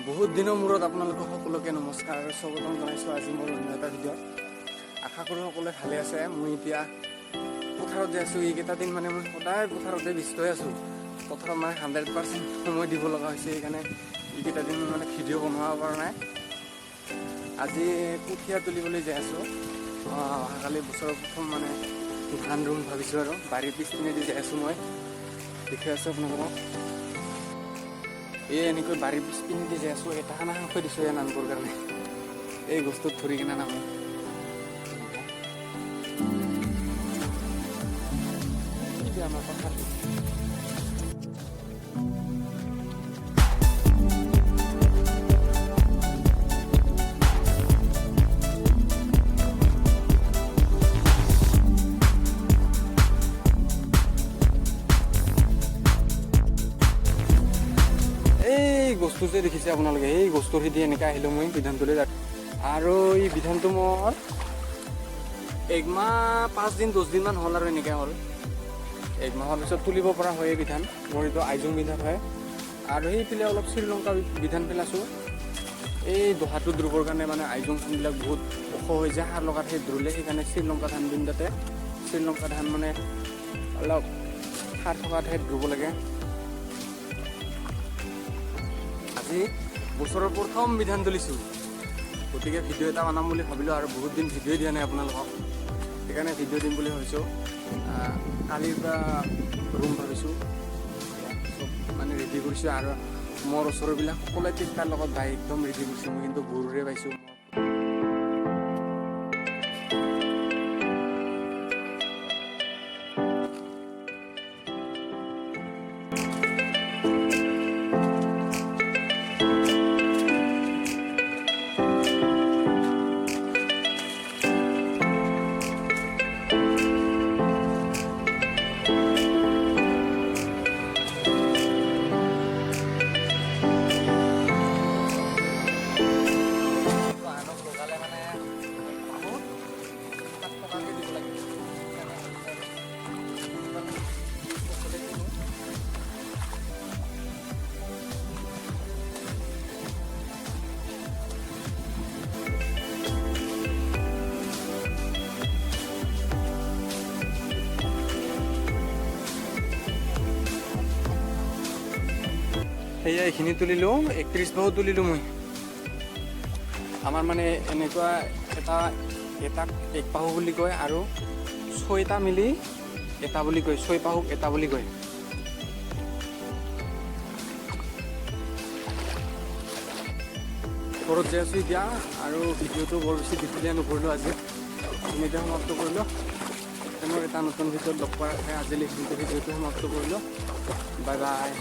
বহুত দিনৰ মূৰত আপোনালোকক সকলোকে নমস্কাৰ আৰু স্বাগতম জনাইছোঁ আজি মোৰ অন্য এটা ভিডিঅ'। আশা কৰোঁ সকলোৱে ভালে আছে। মই এতিয়া পথাৰত যাই আছোঁ। এইকেইটা দিন মানে মই সদায় পথাৰতে ব্যস্ত হৈ আছোঁ। পথাৰত মানে 100% সময় দিব লগা হৈছে, সেইকাৰণে এইকেইটা দিন মানে ভিডিঅ' বনোৱা পৰা নাই। আজি কঠীয়া তুলিবলৈ যাই আছোঁ। অহাকালি বছৰৰ প্ৰথম মানে ধান ৰুম ভাবিছোঁ আৰু বাৰীৰ পিছপিনেদি যাই আছোঁ। মই দেখি আছোঁ আপোনালোকক এই এনেকৈ বাৰীৰ পিছপিনেদি যাই আছোঁ। এটা খানা থৈ দিছোঁ এই নামিবৰ কাৰণে, এই গছটোত ধৰি কিনে নামো। আমাৰ পথাৰটো গছটো যে দেখিছে আপোনালোকে, এই গছটোৰ সিদি এনেকৈ আহিলোঁ মই বিধানটোলৈ। আৰু এই বিধানটো মোৰ 1 মাহ 5 দিন 10 দিনমান হ'ল আৰু এনেকৈ হ'ল। 1 মাহৰ পিছত তুলিব পৰা হয় এই বিধান। মোৰ এইটো আইজং বিধান হয়। আৰু সেইফালে অলপ শ্ৰীলংকা বিধান পেলাইছোঁ। এই দহাটো দ্ৰুবৰ কাৰণে মানে আইজং ধানবিলাক বহুত ওখ হৈ যায়, সাৰ লগাত সেই দ্ৰুলে, সেইকাৰণে শ্ৰীলংকা ধান দিন তাতে। শ্ৰীলংকা ধান মানে অলপ সাৰ থকা ঠাইত দ্ৰুব লাগে। আজি বছৰৰ প্ৰথম বিধান তুলিছোঁ, গতিকে ভিডিঅ' এটা বনাম বুলি ভাবিলোঁ। আৰু বহুত দিন ভিডিঅ' দিয়া নাই আপোনালোকক, সেইকাৰণে ভিডিঅ' দিম বুলি ভাবিছোঁ। কালিৰ পৰা ৰুম ভাবিছোঁ, চব মানে ৰেডি কৰিছোঁ। আৰু মোৰ ওচৰৰবিলাক সকলোৱে ট্ৰেক্টাৰ লগত বাই একদম ৰেডি কৰিছোঁ। মই কিন্তু গৰুৰে পাইছোঁ। সেয়া এইখিনি তুলিলোঁ, 31 বাহু তুলিলোঁ মই। আমাৰ মানে এনেকুৱা এটাক 1 বাহু বুলি কয়, আৰু 6টা মিলি এটা বুলি কয়, 6 বাহুক এটা বুলি কয়। ঘৰত যাই আছোঁ এতিয়া, আৰু ভিডিঅ'টো বৰ বেছি দীঘলীয়া নকৰিলোঁ আজি, এইখিনিতে সমাপ্ত কৰিলোঁ। মোৰ এটা নতুন ভিডিঅ'ত লগ পোৱাৰ আজিলৈ এইখিনিতে ভিডিঅ'টো সমাপ্ত কৰিলোঁ। Bye bye.